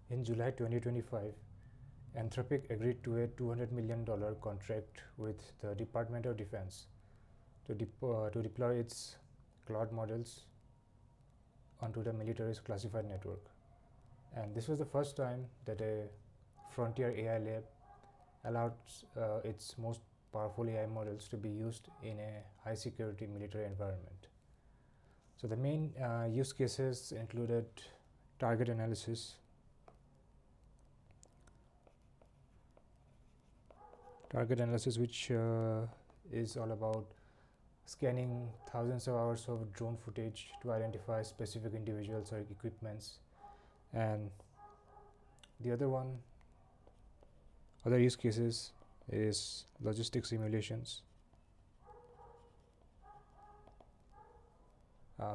In July 2025, Anthropic agreed to a $200 million contract with the Department of Defense to deploy its cloud models onto the military's classified network. And this was the first time that a frontier AI lab allowed its most powerful AI models to be used in a high security military environment. So the main use cases included target analysis, which is all about scanning thousands of hours of drone footage to identify specific individuals or equipments. And the other use cases is logistics simulations,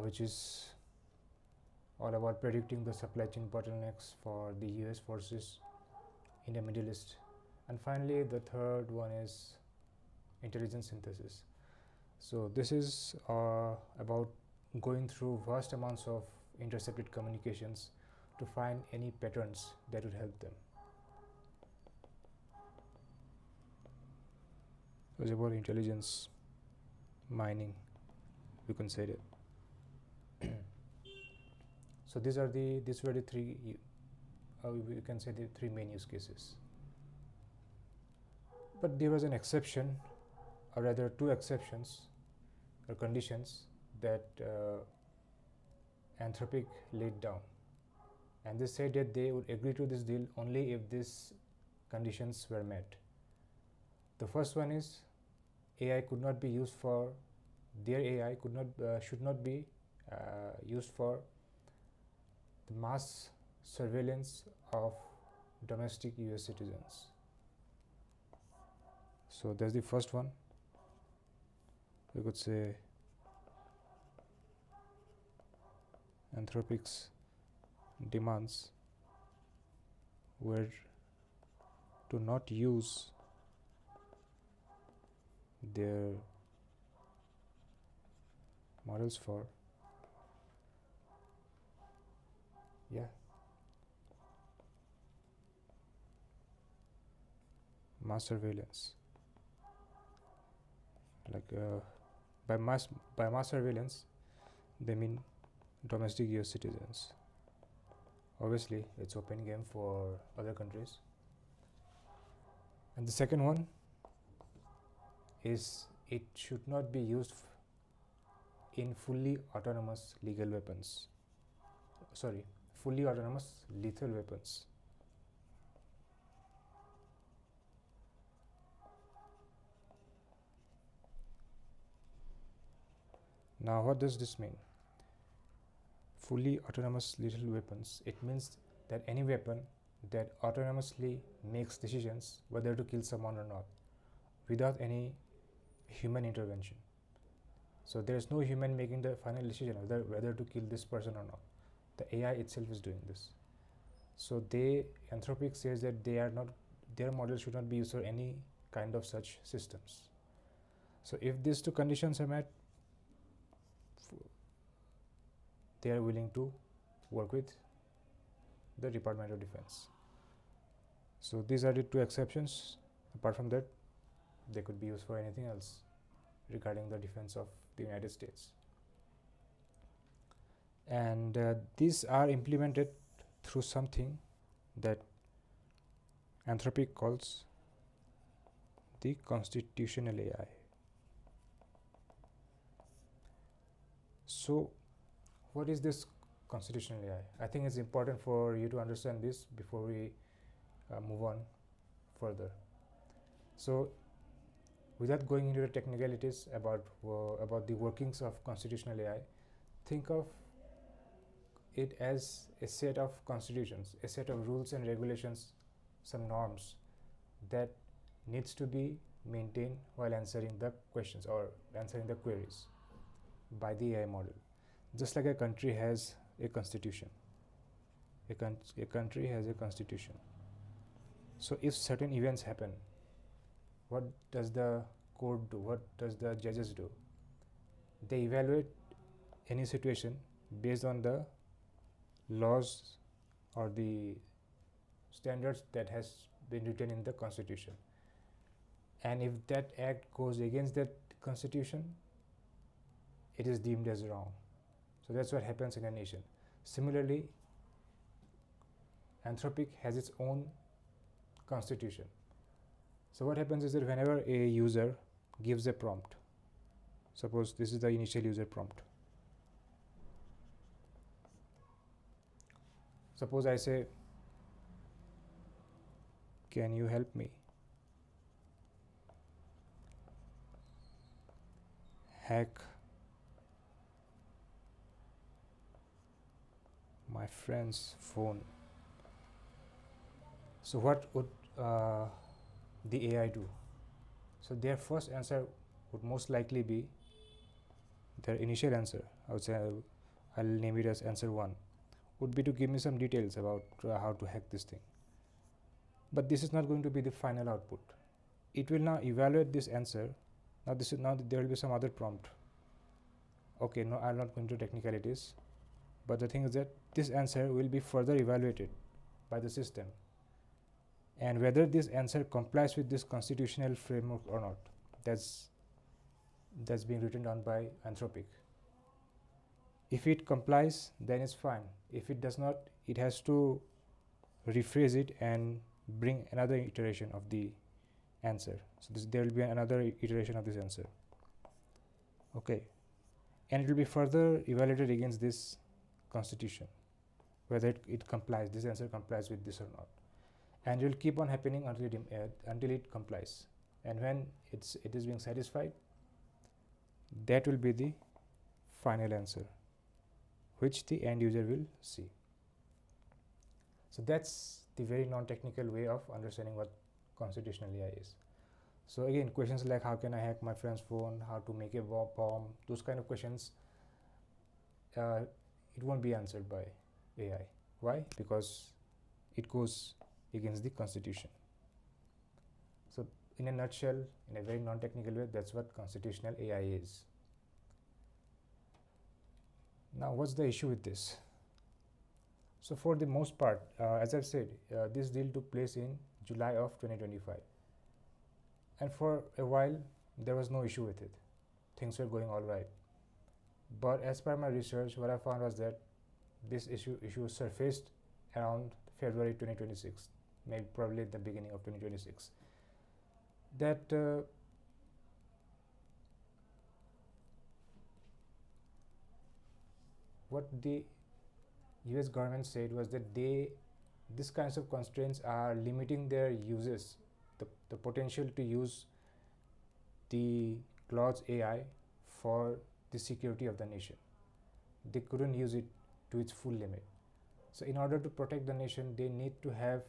which is all about predicting the supply chain bottlenecks for the US forces in the Middle East. And finally, the third one is intelligence synthesis. So this is about going through vast amounts of intercepted communications to find any patterns that would help them. So it's about intelligence mining, you can say that. So these were the three, you can say the three main use cases. But there was an exception, or rather two exceptions or conditions that Anthropic laid down. And they said that they would agree to this deal only if these conditions were met. The first one is AI could not be used for, their AI should not be used for the mass surveillance of domestic US citizens. So that's the first one. We could say Anthropic's demands were to not use their models for mass surveillance. Like by mass surveillance, they mean domestic US citizens. Obviously, it's open game for other countries. And the second one is it should not be used in fully autonomous lethal weapons. Now, what does this mean? Fully autonomous lethal weapons, it means that any weapon that autonomously makes decisions whether to kill someone or not without any human intervention. So there is no human making the final decision whether to kill this person or not. The AI itself is doing this. So Anthropic says that their model should not be used for any kind of such systems. So if these two conditions are met, they are willing to work with the Department of Defense. So these are the two exceptions. Apart from that, they could be used for anything else regarding the defense of the United States. And these are implemented through something that Anthropic calls the constitutional AI. So what is this constitutional AI? I think it's important for you to understand this before we move on further. So without going into the technicalities about the workings of constitutional AI, think of it as a set of constitutions, a set of rules and regulations, some norms that needs to be maintained while answering the questions or answering the queries by the AI model. Just like a country has a constitution. A country has a constitution. So if certain events happen, what does the court do? What does the judges do? They evaluate any situation based on the laws or the standards that has been written in the Constitution. And if that act goes against that Constitution, it is deemed as wrong. So that's what happens in a nation. Similarly, Anthropic has its own constitution. So what happens is that whenever a user gives a prompt, suppose this is the initial user prompt. Suppose I say, can you help me hack my friend's phone? So what would the AI do? So their first answer would most likely be their initial answer. I would say I'll name it as answer 1, would be to give me some details about how to hack this thing. But this is not going to be the final output. It will now evaluate this answer. Now there will be some other prompt. Okay, no, I'm not going to technicalities, but the thing is that this answer will be further evaluated by the system, and whether this answer complies with this constitutional framework or not, that's being written down by Anthropic. If it complies, then it's fine. If it does not, it has to rephrase it and bring another iteration of the answer. So there will be another iteration of this answer. Okay, and it will be further evaluated against this constitution, whether it complies, this answer complies with this or not, and it will keep on happening until it complies. And when it is being satisfied, that will be the final answer, which the end user will see. So that's the very non-technical way of understanding what constitutional AI is. So again, questions like how can I hack my friend's phone, how to make a bomb, those kind of questions, it won't be answered by AI. Why? Because it goes against the Constitution. So in a nutshell, in a very non-technical way, that's what constitutional AI is. Now, what's the issue with this? So for the most part, as I've said, this deal took place in July of 2025. And for a while, there was no issue with it. Things were going all right. But as per my research, what I found was that this issue surfaced around February 2026, maybe probably at the beginning of 2026. That what the US government said was that these kinds of constraints are limiting their uses, the potential to use the Claude's AI for the security of the nation. They couldn't use it to its full limit. So in order to protect the nation, they need to have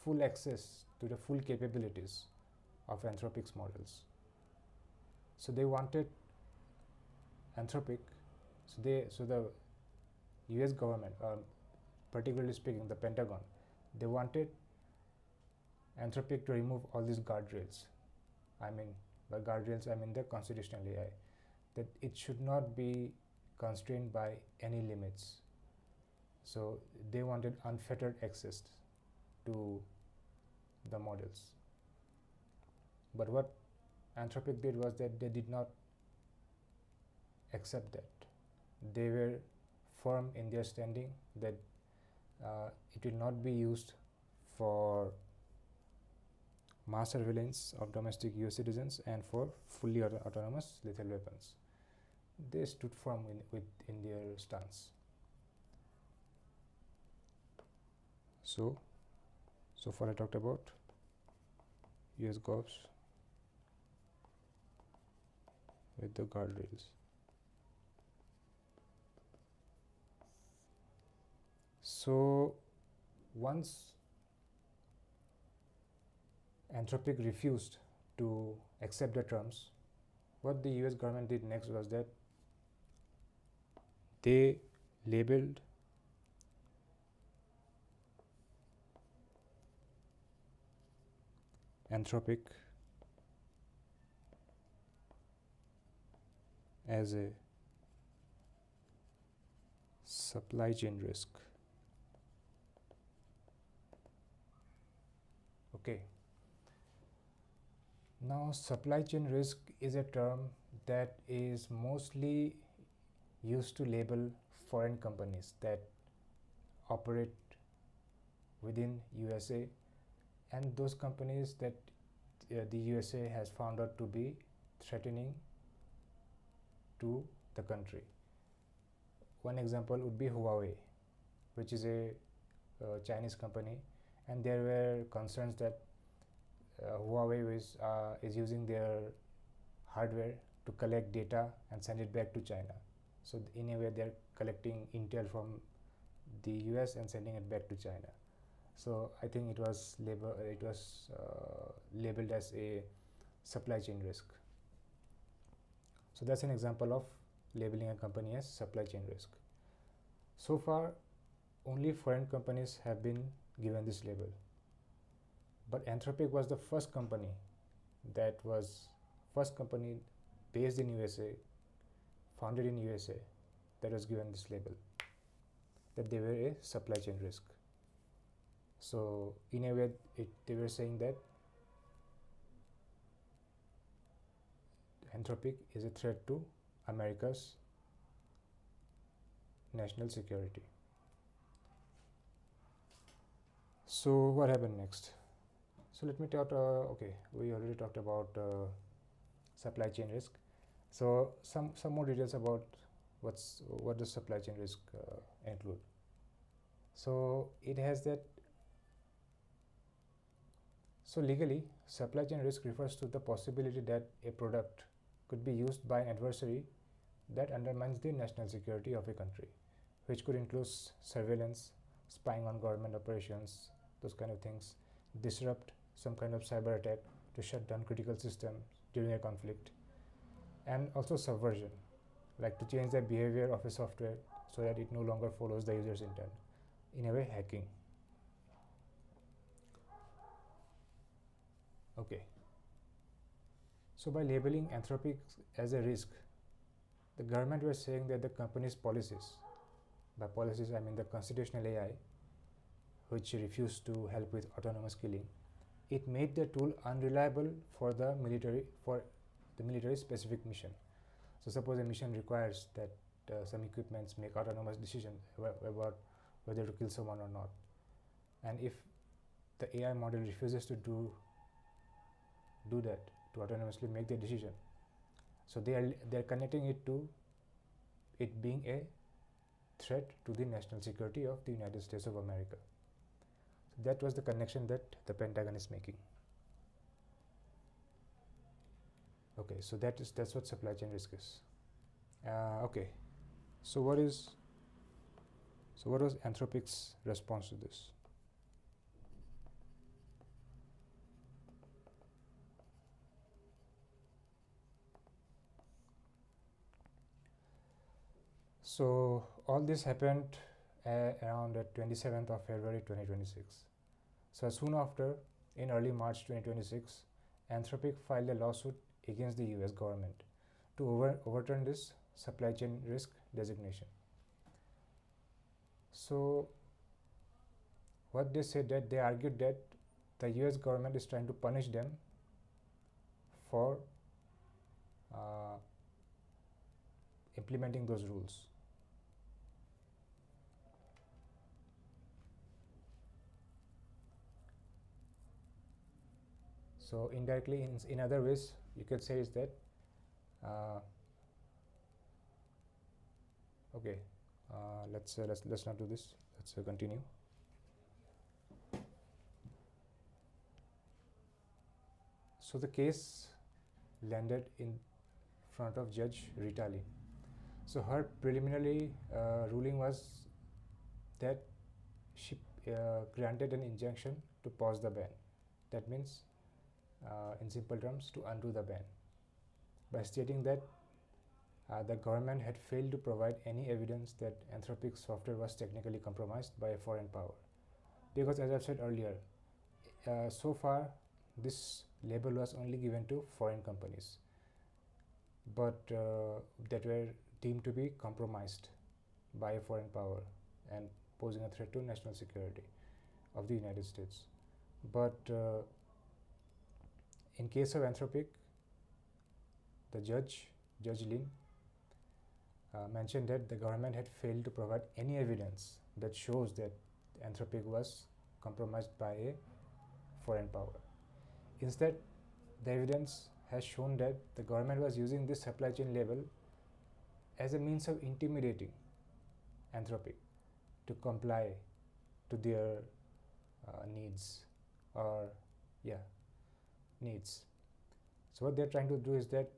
full access to the full capabilities of Anthropic's models. So they wanted Anthropic, so the US government, particularly speaking the Pentagon, they wanted Anthropic to remove all these guardrails. I mean, by guardrails, I mean the constitutional AI, that it should not be constrained by any limits. So they wanted unfettered access to the models. But what Anthropic did was that they did not accept that. They were firm in their standing that it will not be used for mass surveillance of domestic US citizens and for fully autonomous lethal weapons. They stood firm in their stance. So far I talked about US govs with the guardrails. So once Anthropic refused to accept the terms, what the US government did next was that they labeled Anthropic as a supply chain risk. Okay. Now, supply chain risk is a term that is mostly used to label foreign companies that operate within USA, and those companies that the USA has found out to be threatening to the country. One example would be Huawei, which is a Chinese company, and there were concerns that Huawei is using their hardware to collect data and send it back to China. So in a way, they're collecting intel from the US and sending it back to China. So I think it was labeled as a supply chain risk. So that's an example of labeling a company as supply chain risk. So far, only foreign companies have been given this label. But Anthropic was the first company based in USA, founded in USA, that was given this label, that they were a supply chain risk. So in a way, they were saying that Anthropic is a threat to America's national security. So what happened next? So let me talk. Okay, we already talked about supply chain risk. So some more details about what does supply chain risk include. So it has that. So legally, supply chain risk refers to the possibility that a product could be used by an adversary that undermines the national security of a country, which could include surveillance, spying on government operations, those kind of things, disrupt some kind of cyber attack to shut down critical systems during a conflict, and also subversion, like to change the behavior of a software so that it no longer follows the user's intent. In a way, hacking. Okay. So by labeling Anthropic as a risk, the government were saying that the company's policies, by policies I mean the constitutional AI, which refused to help with autonomous killing, it made the tool unreliable for the military specific mission. So suppose a mission requires that some equipments make autonomous decisions about whether to kill someone or not, and if the AI model refuses to do that, to autonomously make the decision, so they're connecting it to it being a threat to the national security of the United States of America. So that was the connection that the Pentagon is making. Okay, so that's what supply chain risk is. Okay, so what was Anthropic's response to this? So all this happened around the 27th of February 2026. So soon after, in early March 2026, Anthropic filed a lawsuit against the US government to overturn this supply chain risk designation. So what they said, that they argued that the US government is trying to punish them for implementing those rules. So indirectly, in other ways, you could say is that okay, let's not do this. Let's continue. So the case landed in front of Judge Rita Lee. So her preliminary ruling was that she granted an injunction to pause the ban. That means, in simple terms, to undo the ban, by stating that the government had failed to provide any evidence that Anthropic's software was technically compromised by a foreign power. Because as I've said earlier, so far this label was only given to foreign companies, but that were deemed to be compromised by a foreign power and posing a threat to national security of the United States. But In case of Anthropic, the Judge Lin, mentioned that the government had failed to provide any evidence that shows that Anthropic was compromised by a foreign power. Instead, the evidence has shown that the government was using this supply chain label as a means of intimidating Anthropic to comply to their needs. So what they're trying to do is that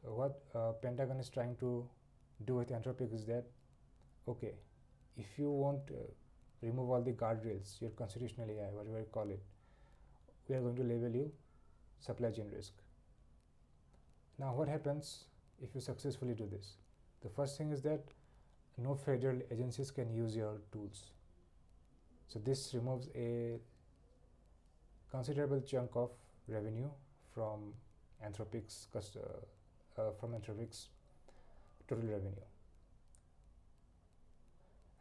what Pentagon is trying to do with Anthropic is that, okay, if you want to remove all the guardrails, your constitutional AI, whatever you call it, we are going to label you supply chain risk. Now what happens if you successfully do this? The first thing is that no federal agencies can use your tools. So this removes a considerable chunk of revenue from Anthropic's total revenue.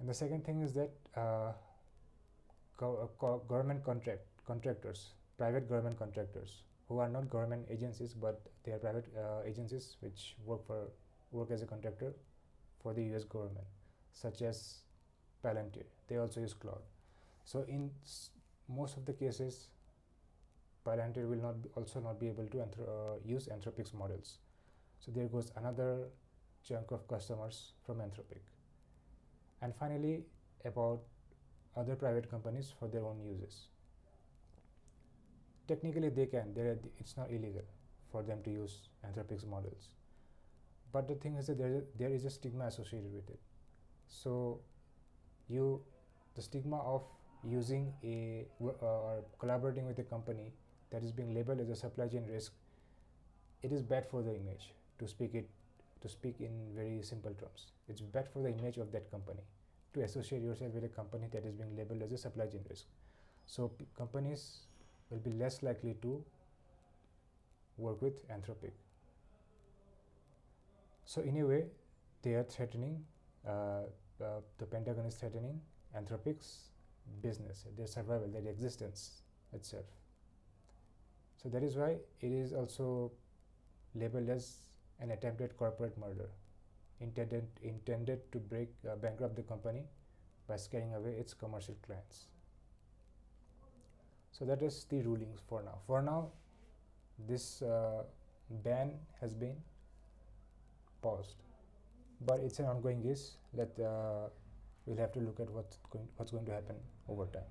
And the second thing is that government contractors, private government contractors, who are not government agencies but they are private agencies which work as a contractor for the US government, such as Palantir. They also use cloud. So in most of the cases, Palantir will also not be able to use Anthropic's models. So there goes another chunk of customers from Anthropic. And finally, about other private companies for their own uses. Technically they can, it's not illegal for them to use Anthropic's models. But the thing is that there is a stigma associated with it. So the stigma of using or collaborating with a company that is being labeled as a supply chain risk, it is bad for the image, to speak in very simple terms. It's bad for the image of that company to associate yourself with a company that is being labeled as a supply chain risk. So companies will be less likely to work with Anthropic. So in a way, they are threatening, the Pentagon is threatening Anthropic's business, their survival, their existence itself. So that is why it is also labeled as an attempted corporate murder, intended to bankrupt the company by scaring away its commercial clients. So that is the rulings for now. For now, this ban has been paused, but it's an ongoing case that we'll have to look at what's going to happen over time.